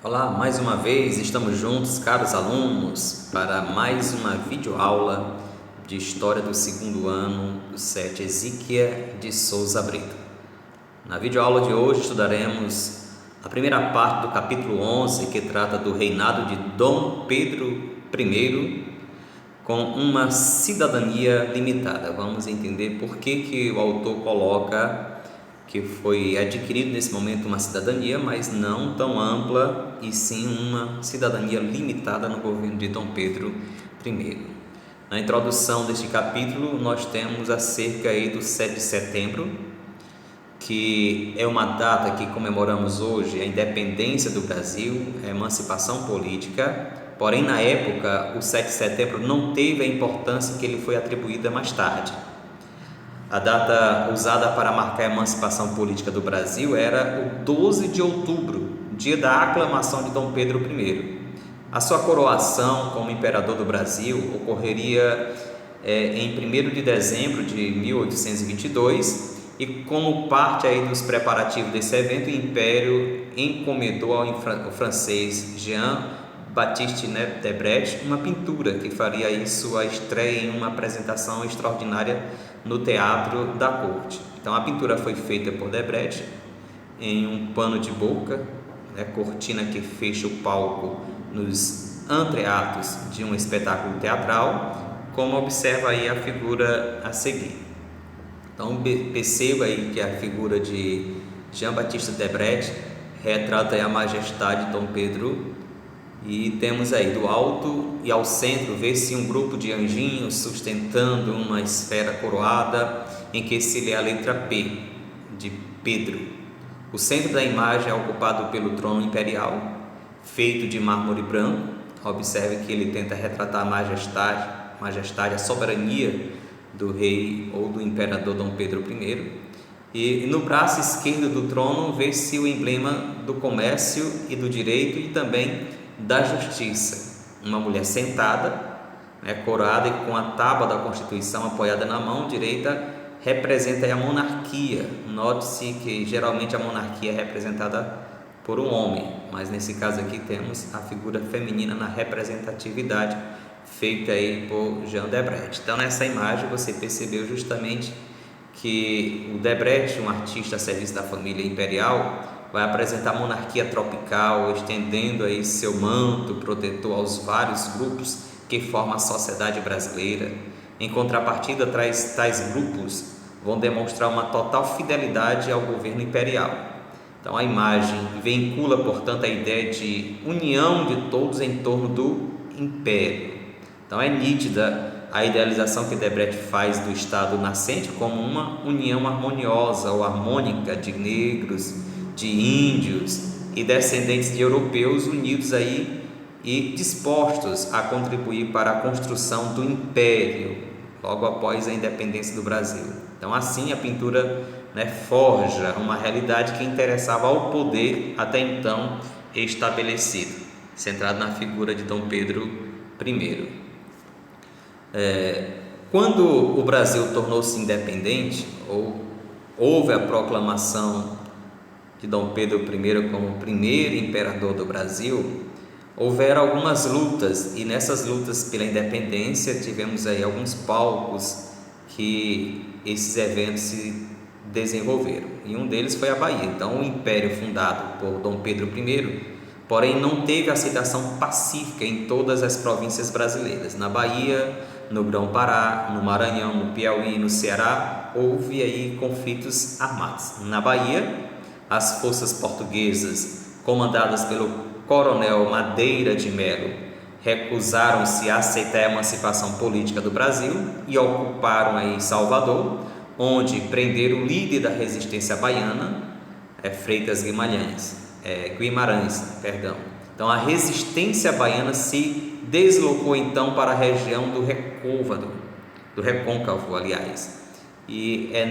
Olá, mais uma vez estamos juntos, caros alunos, para mais uma videoaula de História do segundo ano do SET Ezequiel de Souza Brito. Na videoaula de hoje estudaremos a primeira parte do capítulo 11, que trata do reinado de Dom Pedro I com uma cidadania limitada. Vamos entender por que o autor coloca que foi adquirido nesse momento uma cidadania, mas não tão ampla, e sim uma cidadania limitada no governo de Dom Pedro I. Na introdução deste capítulo, nós temos acerca do 7 de setembro, que é uma data que comemoramos hoje, a independência do Brasil, a emancipação política. Porém, na época, o 7 de setembro não teve a importância que ele foi atribuída mais tarde. A data usada para marcar a emancipação política do Brasil era o 12 de outubro, dia da aclamação de Dom Pedro I. A sua coroação como imperador do Brasil ocorreria em 1º de dezembro de 1822, e como parte dos preparativos desse evento, o Império encomendou ao francês Jean-Baptiste Debret uma pintura que faria sua estreia em uma apresentação extraordinária no Teatro da Corte. Então a pintura foi feita por Debret em um pano de boca, cortina que fecha o palco nos antreatos de um espetáculo teatral, como observa a figura a seguir. Então perceba que a figura de Jean-Baptiste Debret retrata a majestade de Dom Pedro, e temos do alto e ao centro vê-se um grupo de anjinhos sustentando uma esfera coroada em que se lê a letra P de Pedro. O centro da imagem é ocupado pelo trono imperial, feito de mármore branco. Observe que ele tenta retratar a majestade, a soberania do rei ou do imperador Dom Pedro I. E no braço esquerdo do trono vê-se o emblema do comércio e do direito e também da justiça. Uma mulher sentada, coroada e com a tábua da Constituição apoiada na mão direita, representa a monarquia. Note-se que geralmente a monarquia é representada por um homem, mas nesse caso aqui temos a figura feminina na representatividade feita por Jean Debret. Então nessa imagem você percebeu justamente que o Debret, um artista a serviço da família imperial, vai apresentar a monarquia tropical, estendendo seu manto protetor aos vários grupos que formam a sociedade brasileira. Em contrapartida, tais grupos vão demonstrar uma total fidelidade ao governo imperial. Então a imagem vincula, portanto, a ideia de união de todos em torno do império. Então é nítida a idealização que Debret faz do Estado nascente como uma união harmoniosa ou harmônica de negros, de índios e descendentes de europeus unidos e dispostos a contribuir para a construção do império logo após a independência do Brasil. Então assim a pintura forja uma realidade que interessava ao poder até então estabelecido, centrado na figura de Dom Pedro I. Quando o Brasil tornou-se independente, ou houve a proclamação de Dom Pedro I como o primeiro imperador do Brasil, houveram algumas lutas, e nessas lutas pela independência tivemos alguns palcos que esses eventos se desenvolveram, e um deles foi a Bahia. Então o império fundado por Dom Pedro I, porém não teve aceitação pacífica em todas as províncias brasileiras. Na Bahia, no Grão-Pará, no Maranhão, no Piauí e no Ceará houve conflitos armados. Na Bahia, as forças portuguesas, comandadas pelo coronel Madeira de Melo, recusaram-se a aceitar a emancipação política do Brasil e ocuparam Salvador, onde prenderam o líder da resistência baiana, Freitas Guimarães. Então a resistência baiana se deslocou então para a região do Recôncavo, e é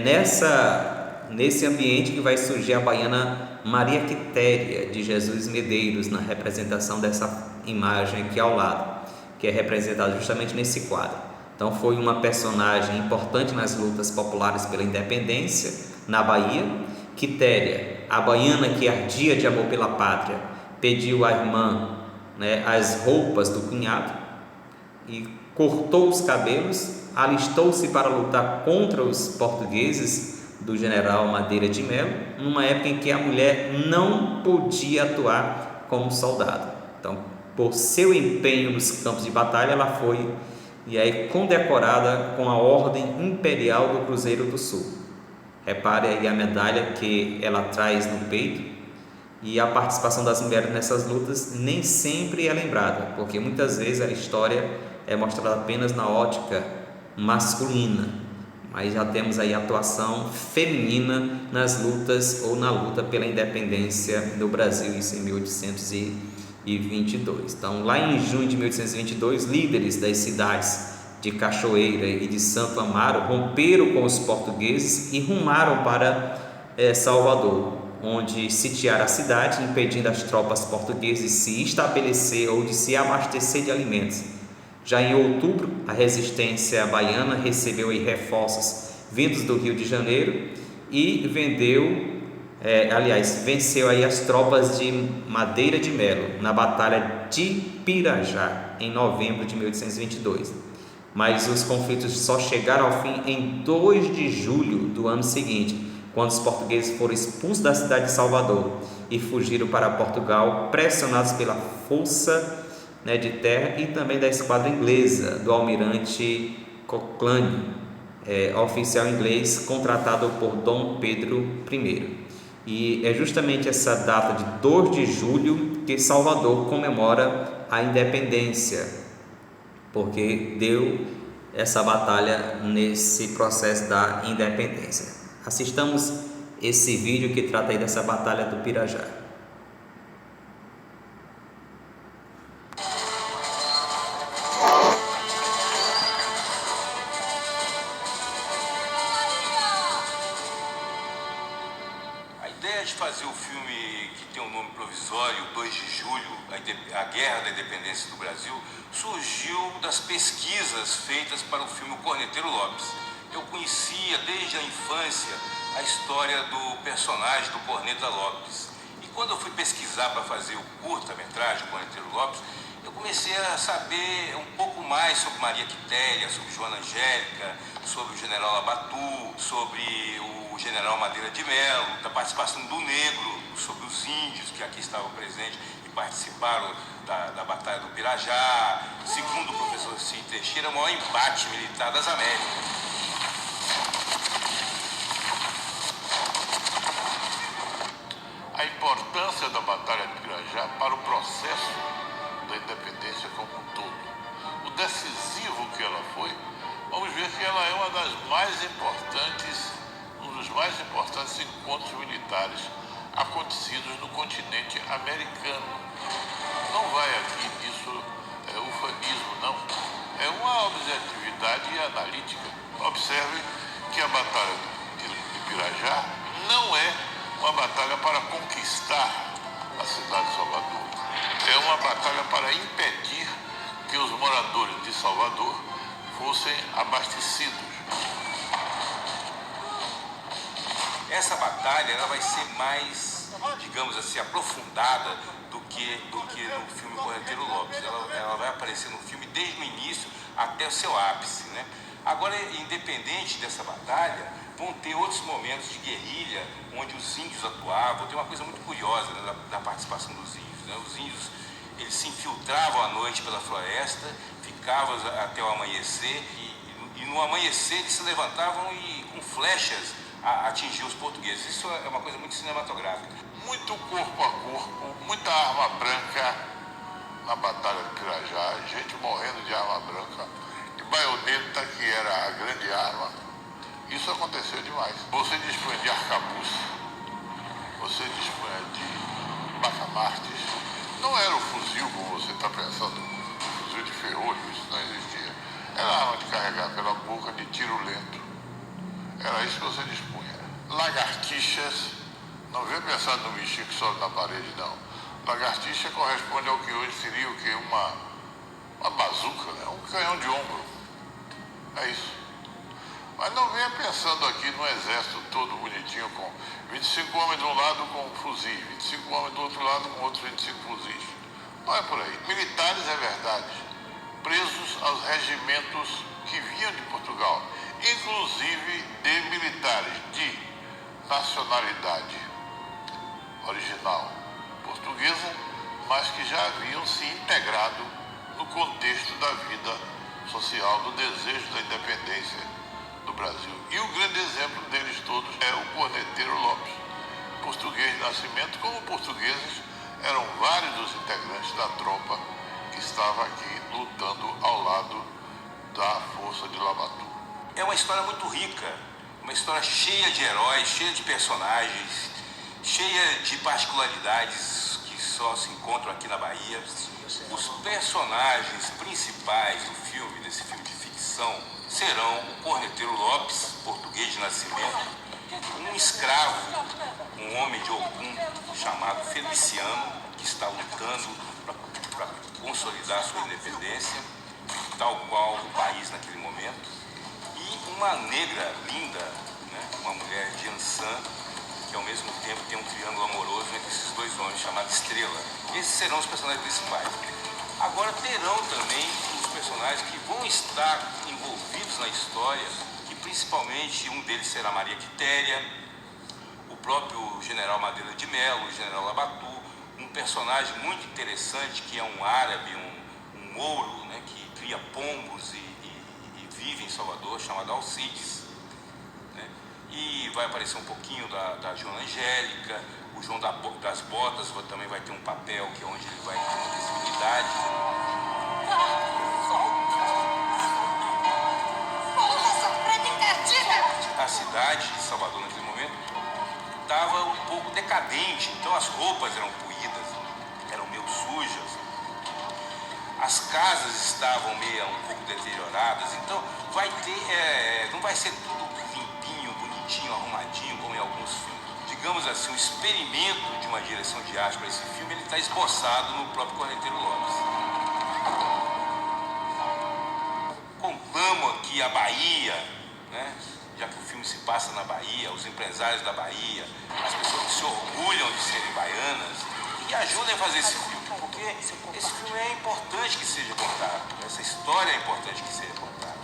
nesse ambiente que vai surgir a baiana Maria Quitéria de Jesus Medeiros, na representação dessa imagem aqui ao lado, que é representada justamente nesse quadro. Então foi uma personagem importante nas lutas populares pela independência na Bahia. Quitéria, a baiana que ardia de amor pela pátria, pediu à irmã, né, as roupas do cunhado e cortou os cabelos, alistou-se para lutar contra os portugueses do general Madeira de Melo, numa época em que a mulher não podia atuar como soldado. Então, por seu empenho nos campos de batalha, ela foi e aí condecorada com a Ordem Imperial do Cruzeiro do Sul. Repare aí a medalha que ela traz no peito. E a participação das mulheres nessas lutas nem sempre é lembrada, porque muitas vezes a história é mostrada apenas na ótica masculina, mas já temos aí a atuação feminina nas lutas ou na luta pela independência do Brasil, isso em 1822. Então, lá em junho de 1822, líderes das cidades de Cachoeira e de Santo Amaro romperam com os portugueses e rumaram para Salvador, onde sitiaram a cidade, impedindo as tropas portuguesas de se estabelecer ou de se abastecer de alimentos. Já em outubro, a resistência baiana recebeu aí reforços vindos do Rio de Janeiro e venceu aí as tropas de Madeira de Melo na Batalha de Pirajá, em novembro de 1822. Mas os conflitos só chegaram ao fim em 2 de julho do ano seguinte, quando os portugueses foram expulsos da cidade de Salvador e fugiram para Portugal, pressionados pela força, né, de terra e também da esquadra inglesa do almirante Cochrane, oficial inglês contratado por Dom Pedro I. E é justamente essa data de 2 de julho que Salvador comemora a independência, porque deu essa batalha nesse processo da independência. Assistamos esse vídeo que trata aí dessa batalha do Pirajá. A ideia de fazer o filme que tem um nome provisório, 2 de julho, a Guerra da Independência do Brasil, surgiu das pesquisas feitas para o filme O Corneteiro Lopes. Eu conhecia desde a infância a história do personagem do Corneta Lopes. E quando eu fui pesquisar para fazer o curta-metragem O Corneteiro Lopes, eu comecei a saber um pouco mais sobre Maria Quitéria, sobre Joana Angélica, sobre o general Abatu, sobre o general Madeira de Melo, da participação do negro, sobre os índios que aqui estavam presentes e participaram da Batalha do Pirajá. Segundo o professor Cid Teixeira, o maior embate militar das Américas. A importância da Batalha de Pirajá para o processo da independência como um todo. O decisivo que ela foi, vamos ver que ela é uma das mais importantes, um dos mais importantes encontros militares acontecidos no continente americano. Não vai aqui nisso ufanismo, não. É uma objetividade analítica. Observe que a Batalha de Pirajá não é uma batalha para conquistar a cidade de Salvador. É uma batalha para impedir que os moradores de Salvador fossem abastecidos. Essa batalha ela vai ser mais, digamos assim, aprofundada do que no filme Corneteiro Lopes. Ela vai aparecer no filme desde o início até o seu ápice, né? Agora, independente dessa batalha, vão ter outros momentos de guerrilha onde os índios atuavam. Tem uma coisa muito curiosa, né, da participação dos índios, né? Os índios, eles se infiltravam à noite pela floresta, ficavam até o amanhecer e no amanhecer eles se levantavam e com flechas atingiam os portugueses. Isso é uma coisa muito cinematográfica. Muito corpo a corpo, muita arma branca na Batalha de Pirajá, gente morrendo de arma branca, e baioneta, que era a grande arma. Isso aconteceu demais. Você dispunha de arcabuz, você dispunha de bacamartes. Não era o fuzil, como você está pensando, o fuzil de ferrolho, isso não existia. Era arma de carregar pela boca, de tiro lento. Era isso que você dispunha. Lagartixas, não venha pensar no bichinho que sobe na parede, não. Lagartixa corresponde ao que hoje seria o quê? Uma bazuca, né? Um canhão de ombro. É isso. Mas não venha pensando aqui no exército todo bonitinho com 25 homens de um lado com fuzis, 25 homens do outro lado com outros 25 fuzis. Não é por aí. Militares, é verdade, presos aos regimentos que vinham de Portugal, inclusive de militares de nacionalidade original portuguesa, mas que já haviam se integrado no contexto da vida social, do desejo da independência do Brasil. E o grande exemplo deles todos é o Corneteiro Lopes, português de nascimento, como portugueses eram vários dos integrantes da tropa que estava aqui lutando ao lado da força de Lavatu. É uma história muito rica, uma história cheia de heróis, cheia de personagens, cheia de particularidades que só se encontram aqui na Bahia. Os personagens principais do filme, desse filme de ficção, serão o Corneteiro Lopes, português de nascimento, um escravo, um homem de Ogum chamado Feliciano, que está lutando para consolidar sua independência, tal qual o país naquele momento, e uma negra linda, né, uma mulher de Ançã, que ao mesmo tempo tem um triângulo amoroso entre esses dois homens, chamado Estrela. Esses serão os personagens principais. Agora terão também os personagens que vão estar envolvidos na história, que principalmente um deles será Maria Quitéria, o próprio General Madeira de Melo, o General Lavatu, um personagem muito interessante que é um árabe, um mouro, né, que cria pombos e vive em Salvador, chamado Alcides. E vai aparecer um pouquinho da Joana Angélica, o João das Botas também vai ter um papel que é onde ele vai ter uma visibilidade. A cidade de Salvador naquele momento estava um pouco decadente, então as roupas eram poídas, eram meio sujas, as casas estavam meio um pouco deterioradas, então vai ter, não vai ser tudo limpinho, bonitinho, arrumadinho, como em alguns filmes. Digamos assim, o experimento de uma direção de arte para esse filme, ele está esboçado no próprio Corneteiro Lopes. Contamos aqui a Bahia, né? Já que o filme se passa na Bahia, os empresários da Bahia, as pessoas que se orgulham de serem baianas, e ajudem a fazer esse filme, porque esse filme é importante que seja contado, essa história é importante que seja contada.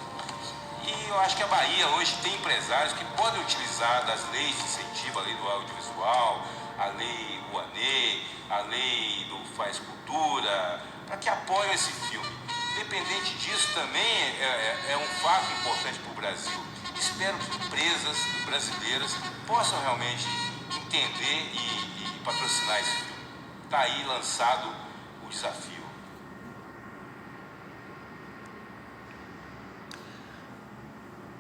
E eu acho que a Bahia hoje tem empresários que podem utilizar das leis de incentivo, a lei do audiovisual, a lei Rouanet, a lei do Faz Cultura, para que apoiem esse filme. Independente disso, também é um fato importante para o Brasil. Espero que empresas brasileiras possam realmente entender e patrocinar esse filme. Está aí lançado o desafio.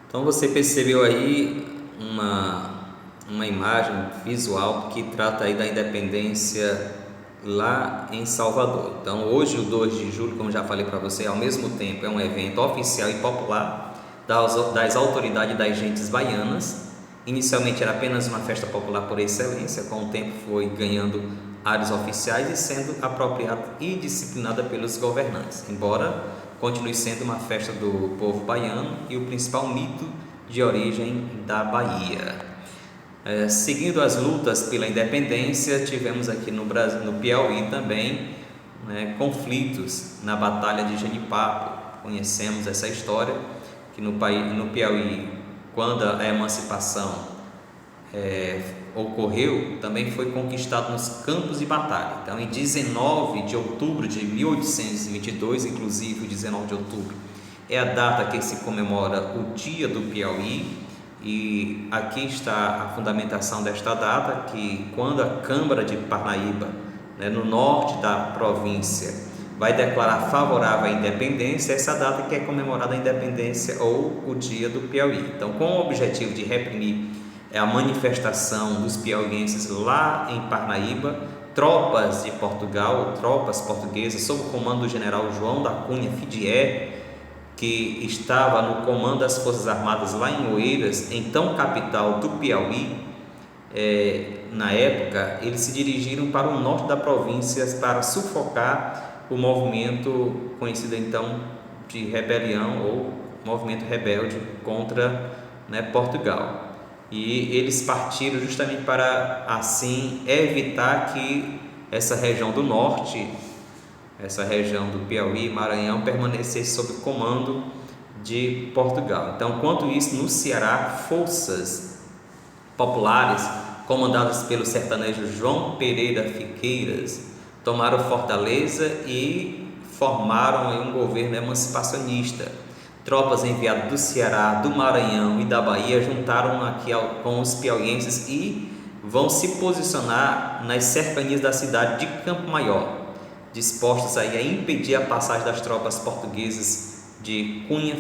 Então você percebeu aí uma imagem visual que trata aí da independência lá em Salvador. Então hoje o 2 de julho, como já falei para você, ao mesmo tempo é um evento oficial e popular das autoridades das gentes baianas. Inicialmente era apenas uma festa popular por excelência, com o tempo foi ganhando áreas oficiais e sendo apropriada e disciplinada pelos governantes, embora continue sendo uma festa do povo baiano e o principal mito de origem da Bahia. Seguindo as lutas pela independência, tivemos aqui no Brasil, no Piauí também, conflitos na Batalha de Genipapo. Conhecemos essa história, que no Piauí, quando a emancipação ocorreu, também foi conquistado nos campos de batalha. Então, em 19 de outubro de 1822, inclusive o 19 de outubro, é a data que se comemora o Dia do Piauí, e aqui está a fundamentação desta data, que quando a Câmara de Parnaíba, no norte da província, vai declarar favorável à independência, essa data que é comemorada a independência ou o Dia do Piauí. Então, com o objetivo de reprimir a manifestação dos piauienses lá em Parnaíba, tropas de Portugal, tropas portuguesas, sob o comando do general João da Cunha Fidier, que estava no comando das Forças Armadas lá em Oeiras, então capital do Piauí, na época, eles se dirigiram para o norte da província para sufocar o movimento conhecido então de rebelião ou movimento rebelde contra né, Portugal. E eles partiram justamente para, assim, evitar que essa região do norte, essa região do Piauí e Maranhão, permanecesse sob comando de Portugal. Então, enquanto isso, no Ceará, forças populares, comandadas pelo sertanejo João Pereira Fiqueiras, tomaram Fortaleza e formaram um governo emancipacionista. Tropas enviadas do Ceará, do Maranhão e da Bahia juntaram aqui com os piauienses e vão se posicionar nas cercanias da cidade de Campo Maior, dispostos aí a impedir a passagem das tropas portuguesas de Cunha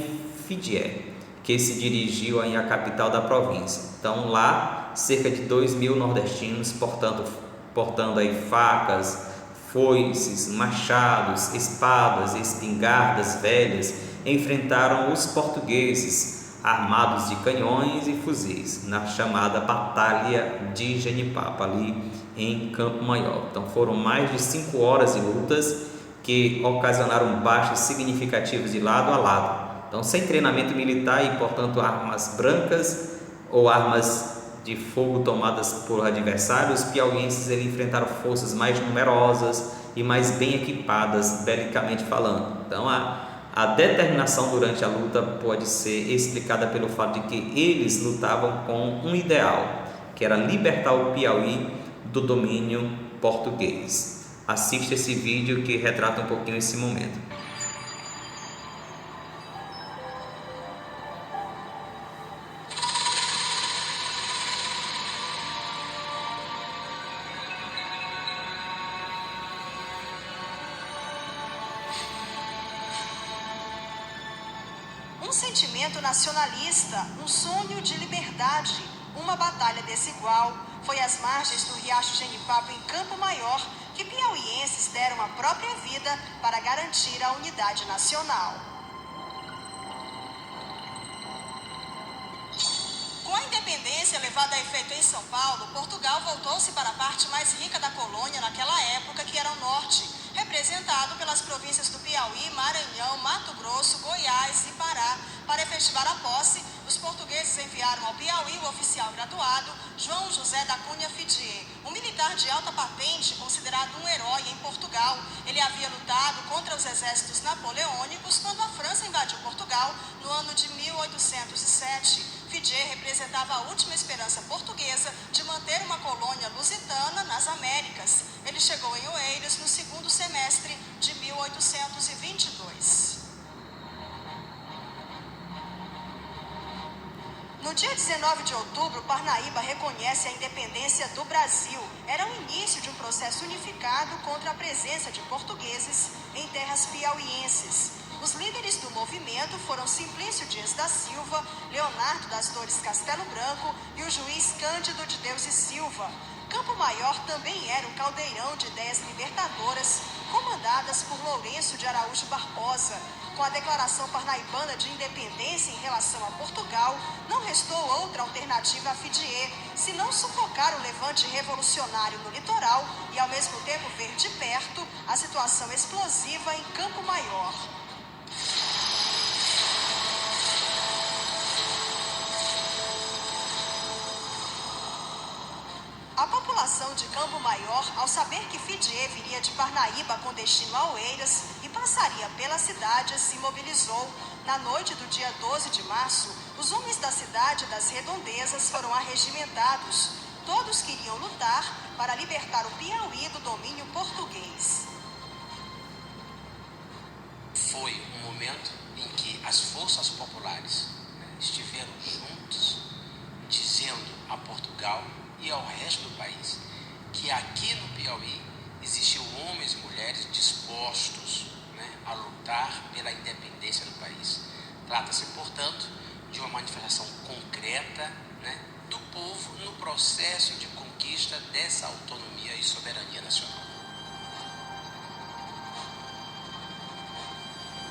Fidié, que se dirigiu aí à capital da província. Então lá, cerca de 2.000 nordestinos portando aí facas, foices, machados, espadas, espingardas velhas, enfrentaram os portugueses armados de canhões e fuzis na chamada Batalha de Genipapo, ali em Campo Maior. Então foram mais de 5 horas de lutas que ocasionaram baixas significativas de lado a lado. Então, sem treinamento militar e, portanto, armas brancas ou armas de fogo tomadas por adversários, os piauienses enfrentaram forças mais numerosas e mais bem equipadas, belicamente falando. Então, a determinação durante a luta pode ser explicada pelo fato de que eles lutavam com um ideal, que era libertar o Piauí do domínio português. Assista esse vídeo que retrata um pouquinho esse momento. Um sentimento nacionalista, um sonho de liberdade, uma batalha desigual. Foi às margens do riacho Genipapo, em Campo Maior, que piauienses deram a própria vida para garantir a unidade nacional. Com a independência levada a efeito em São Paulo, Portugal voltou-se para a parte mais rica da colônia naquela época, que era o norte, representado pelas províncias do Piauí, Maranhão, Mato Grosso, Goiás e Pará. Para efetivar a posse, os portugueses enviaram ao Piauí o oficial graduado João José da Cunha Fidié, um militar de alta patente considerado um herói em Portugal. Ele havia lutado contra os exércitos napoleônicos quando a França invadiu Portugal no ano de 1807. Fidié representava a última esperança portuguesa de manter uma colônia lusitana nas Américas. Ele chegou em Oeiras no segundo semestre de 1822. No dia 19 de outubro, Parnaíba reconhece a independência do Brasil. Era o início de um processo unificado contra a presença de portugueses em terras piauienses. Os líderes do movimento foram Simplício Dias da Silva, Leonardo das Dores Castelo Branco e o juiz Cândido de Deus e Silva. Campo Maior também era um caldeirão de ideias libertadoras, comandadas por Lourenço de Araújo Barbosa. Com a declaração parnaibana de independência em relação a Portugal, não restou outra alternativa a Fidié, senão sufocar o levante revolucionário no litoral e, ao mesmo tempo, ver de perto a situação explosiva em Campo Maior. A população de Campo Maior, ao saber que Fidié viria de Parnaíba com destino a Oeiras e passaria pela cidade, se mobilizou. Na noite do dia 12 de março, os homens da cidade e das redondezas foram arregimentados. Todos queriam lutar para libertar o Piauí do domínio português. Foi um momento em que as forças populares estiveram juntos, dizendo a Portugal e ao resto do país que aqui no Piauí existiam homens e mulheres dispostos a lutar pela independência do país. Trata-se, portanto, de uma manifestação concreta do povo no processo de conquista dessa autonomia e soberania nacional.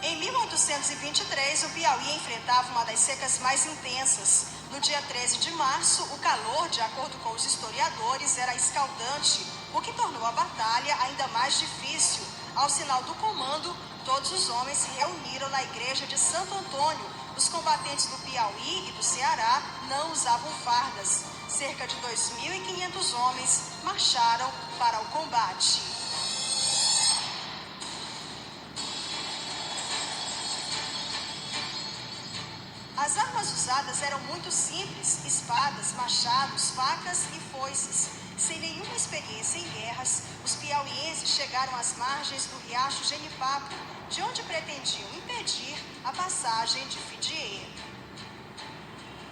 Em 1823, o Piauí enfrentava uma das secas mais intensas. No dia 13 de março, o calor, de acordo com os historiadores, era escaldante, o que tornou a batalha ainda mais difícil. Ao sinal do comando, todos os homens se reuniram na igreja de Santo Antônio, Os combatentes do Piauí e do Ceará não usavam fardas. Cerca de 2.500 homens marcharam para o combate. As armas usadas eram muito simples: espadas, machados, facas e foices. Sem nenhuma experiência em guerras, os piauienses chegaram às margens do riacho Genipapo, de onde pretendiam impedir a passagem de Fidié.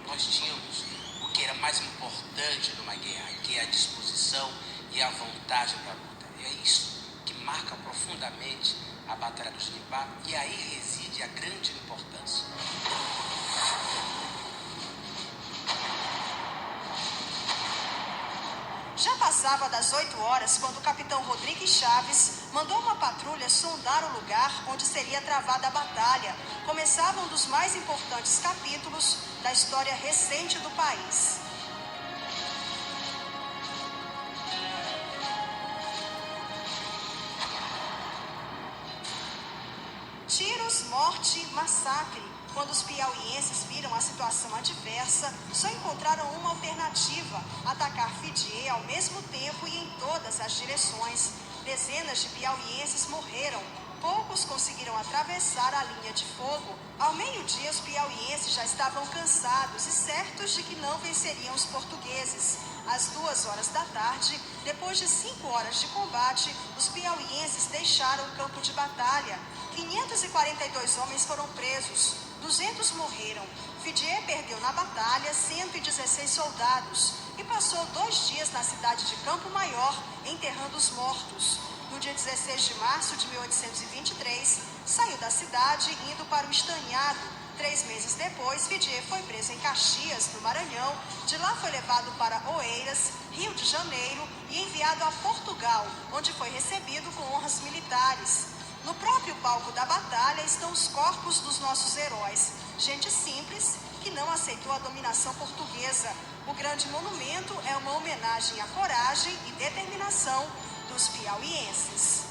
Nós tínhamos o que era mais importante numa guerra, que é a disposição e a vontade para a luta. E é isso que marca profundamente a Batalha do Genipapo, e aí reside a grande importância. Já passava das 8 horas quando o capitão Rodrigues Chaves mandou uma patrulha sondar o lugar onde seria travada a batalha. Começava um dos mais importantes capítulos da história recente do país. Tiros, morte, massacre. Quando os piauienses viram a situação adversa, só encontraram uma alternativa: atacar Fidié ao mesmo tempo e em todas as direções. Dezenas de piauienses morreram. Poucos conseguiram atravessar a linha de fogo. Ao meio-dia, os piauienses já estavam cansados e certos de que não venceriam os portugueses. Às 2 horas da tarde, depois de 5 horas de combate, os piauienses deixaram o campo de batalha. 542 homens foram presos, 200 morreram. Fidié perdeu na batalha 116 soldados e passou 2 dias na cidade de Campo Maior, enterrando os mortos. No dia 16 de março de 1823, saiu da cidade indo para o Estanhado. 3 meses depois, Fidié foi preso em Caxias, no Maranhão. De lá foi levado para Oeiras, Rio de Janeiro, e enviado a Portugal, onde foi recebido com honras militares. No próprio palco da batalha estão os corpos dos nossos heróis, gente simples que não aceitou a dominação portuguesa. O grande monumento é uma homenagem à coragem e determinação dos piauienses.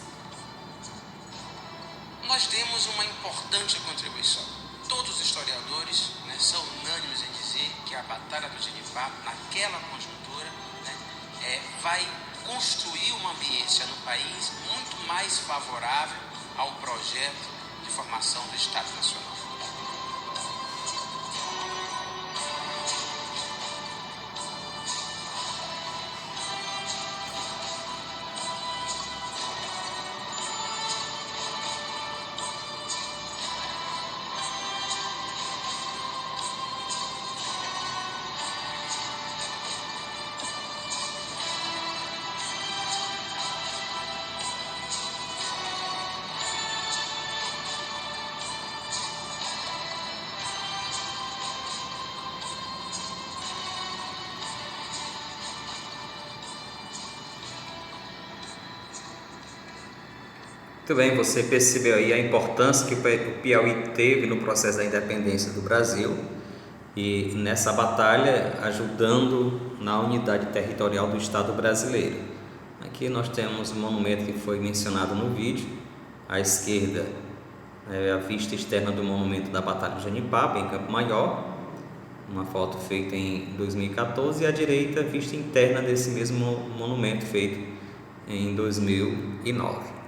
Nós temos uma importante contribuição. Todos os historiadores são unânimes em dizer que a Batalha do Genipapo, naquela conjuntura, vai construir uma ambiência no país muito mais favorável ao projeto de formação do Estado Nacional. Muito bem, você percebeu aí a importância que o Piauí teve no processo da independência do Brasil e nessa batalha ajudando na unidade territorial do Estado brasileiro. Aqui nós temos um monumento que foi mencionado no vídeo. À esquerda é a vista externa do monumento da Batalha do Genipapo, em Campo Maior, uma foto feita em 2014, e à direita a vista interna desse mesmo monumento feito em 2009.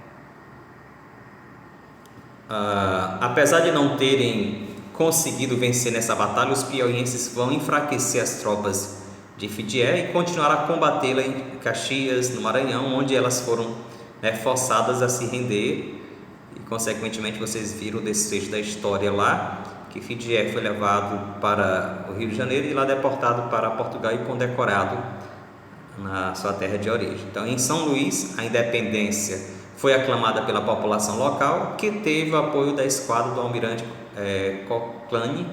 Apesar de não terem conseguido vencer nessa batalha, os piauienses vão enfraquecer as tropas de Fidié e continuar a combatê-la em Caxias, no Maranhão, onde elas foram forçadas a se render. E consequentemente vocês viram o desfecho da história lá, que Fidié foi levado para o Rio de Janeiro e lá deportado para Portugal e condecorado na sua terra de origem. Então, em São Luís, a independência foi aclamada pela população local, que teve o apoio da esquadra do almirante Coclane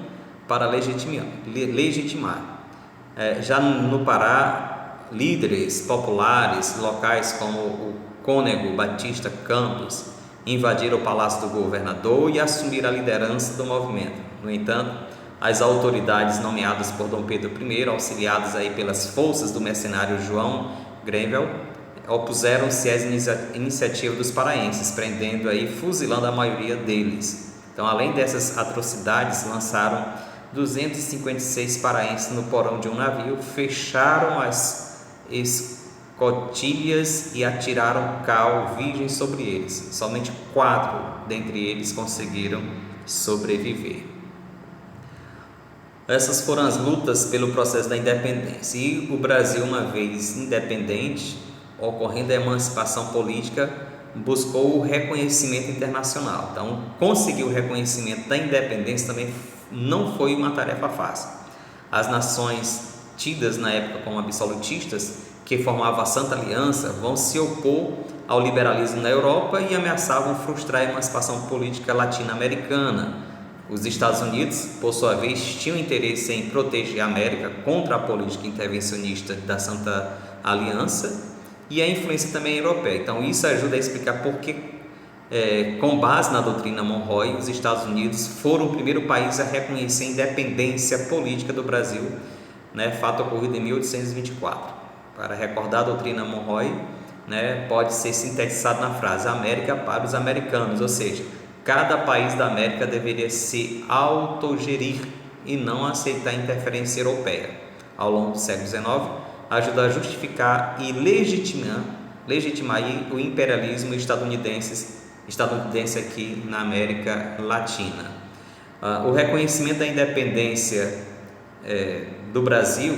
para legitimar. Já no Pará, líderes populares locais como o cônego Batista Campos invadiram o palácio do governador e assumiram a liderança do movimento. No entanto, as autoridades nomeadas por Dom Pedro I, auxiliadas aí pelas forças do mercenário João Grenville, opuseram-se às iniciativas dos paraenses, prendendo aí, fuzilando a maioria deles. Então, além dessas atrocidades, lançaram 256 paraenses no porão de um navio, fecharam as escotilhas e atiraram cal virgem sobre eles. Somente 4 dentre eles conseguiram sobreviver. Essas foram as lutas pelo processo da independência. E o Brasil, uma vez independente, ocorrendo a emancipação política, buscou o reconhecimento internacional. Então, conseguir o reconhecimento da independência também não foi uma tarefa fácil. As nações tidas na época como absolutistas, que formavam a Santa Aliança, vão se opor ao liberalismo na Europa e ameaçavam frustrar a emancipação política latino-americana. Os Estados Unidos, por sua vez, tinham interesse em proteger a América contra a política intervencionista da Santa Aliança e a influência também europeia. Então, isso ajuda a explicar por que, com base na doutrina Monroe, os Estados Unidos foram o primeiro país a reconhecer a independência política do Brasil, fato ocorrido em 1824. Para recordar a doutrina Monroe, pode ser sintetizado na frase América para os americanos, ou seja, cada país da América deveria se autogerir e não aceitar interferência europeia. Ao longo do século XIX, ajuda a justificar e legitimar o imperialismo estadunidense aqui na América Latina. O reconhecimento da independência do Brasil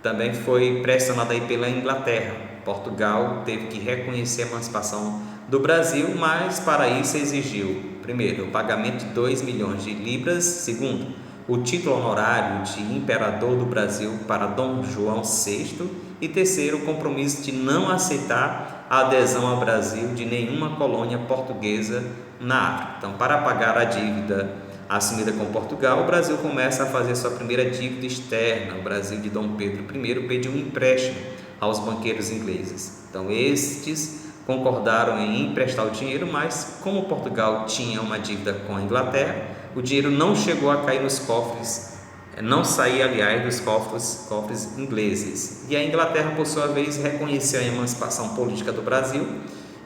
também foi pressionado aí pela Inglaterra. Portugal teve que reconhecer a emancipação do Brasil, mas para isso exigiu, primeiro, o pagamento de 2 milhões de libras, segundo, o título honorário de imperador do Brasil para Dom João VI e terceiro, o compromisso de não aceitar a adesão ao Brasil de nenhuma colônia portuguesa na África. Então, para pagar a dívida assumida com Portugal, o Brasil começa a fazer sua primeira dívida externa. O Brasil de Dom Pedro I pediu um empréstimo aos banqueiros ingleses. Então, estes concordaram em emprestar o dinheiro, mas como Portugal tinha uma dívida com a Inglaterra, o dinheiro não chegou a cair nos cofres, não saía, aliás, dos cofres ingleses. E a Inglaterra, por sua vez, reconheceu a emancipação política do Brasil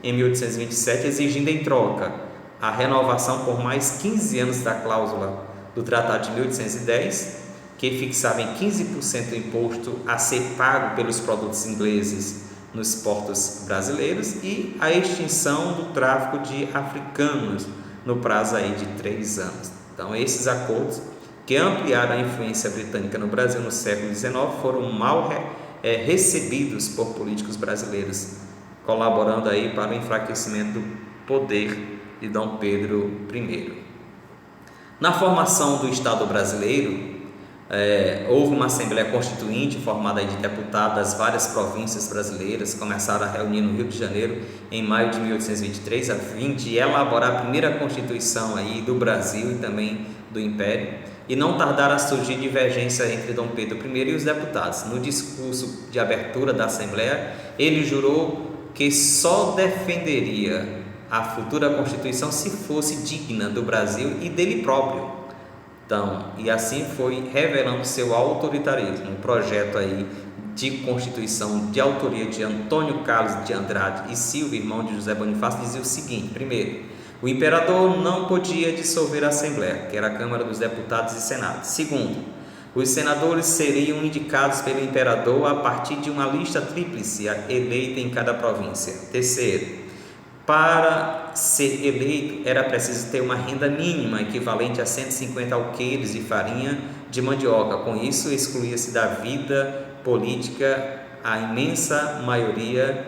em 1827, exigindo em troca a renovação por mais 15 anos da cláusula do Tratado de 1810, que fixava em 15% o imposto a ser pago pelos produtos ingleses nos portos brasileiros e a extinção do tráfico de africanos no prazo aí de 3 anos. Então, esses acordos que ampliaram a influência britânica no Brasil no século XIX foram mal recebidos por políticos brasileiros, colaborando aí para o enfraquecimento do poder de Dom Pedro I. Na formação do Estado brasileiro, houve uma Assembleia Constituinte formada de deputados das várias províncias brasileiras, começaram a reunir no Rio de Janeiro em maio de 1823, a fim de elaborar a primeira Constituição aí do Brasil e também do Império, e não tardaram a surgir divergência entre Dom Pedro I e os deputados. No discurso de abertura da Assembleia, ele jurou que só defenderia a futura Constituição se fosse digna do Brasil e dele próprio. Então, e assim foi revelando seu autoritarismo. Um projeto aí de Constituição de autoria de Antônio Carlos de Andrade e Silva, irmão de José Bonifácio, dizia o seguinte: primeiro, o imperador não podia dissolver a Assembleia, que era a Câmara dos Deputados e Senado. Segundo, os senadores seriam indicados pelo imperador a partir de uma lista tríplice eleita em cada província. Terceiro, para ser eleito era preciso ter uma renda mínima equivalente a 150 alqueires de farinha de mandioca. Com isso, excluía-se da vida política a imensa maioria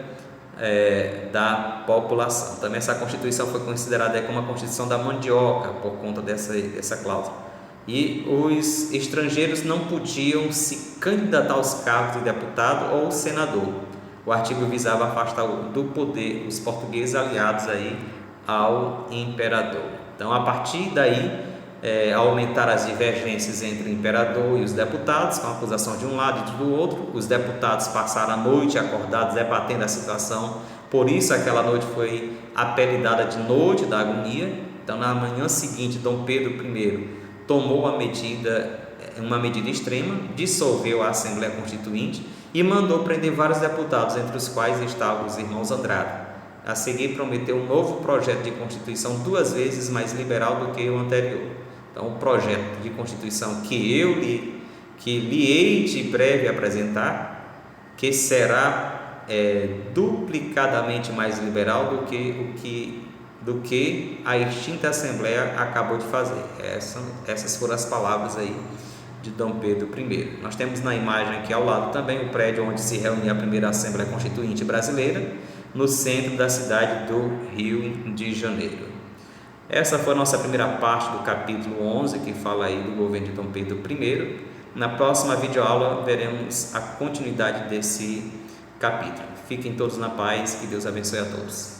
da população. Também essa Constituição foi considerada como a Constituição da mandioca por conta dessa cláusula. E os estrangeiros não podiam se candidatar aos cargos de deputado ou senador. O artigo visava afastar do poder os portugueses aliados aí ao imperador. Então, a partir daí, aumentar as divergências entre o imperador e os deputados, com a acusação de um lado e do outro. Os deputados passaram a noite acordados debatendo a situação, por isso aquela noite foi apelidada de Noite da Agonia. Então, na manhã seguinte, Dom Pedro I tomou uma medida extrema, dissolveu a Assembleia Constituinte e mandou prender vários deputados, entre os quais estavam os irmãos Andrade. a seguir prometeu um novo projeto de Constituição 2 vezes mais liberal do que o anterior. Então, o projeto de Constituição que lhe hei de breve apresentar, que será duplicadamente mais liberal do que a extinta Assembleia acabou de fazer. Essas foram as palavras aí de Dom Pedro I. Nós temos na imagem aqui ao lado também o prédio onde se reunia a primeira Assembleia Constituinte Brasileira, no centro da cidade do Rio de Janeiro. Essa foi a nossa primeira parte do capítulo 11, que fala aí do governo de Dom Pedro I. Na próxima videoaula veremos a continuidade desse capítulo. Fiquem todos na paz, que Deus abençoe a todos.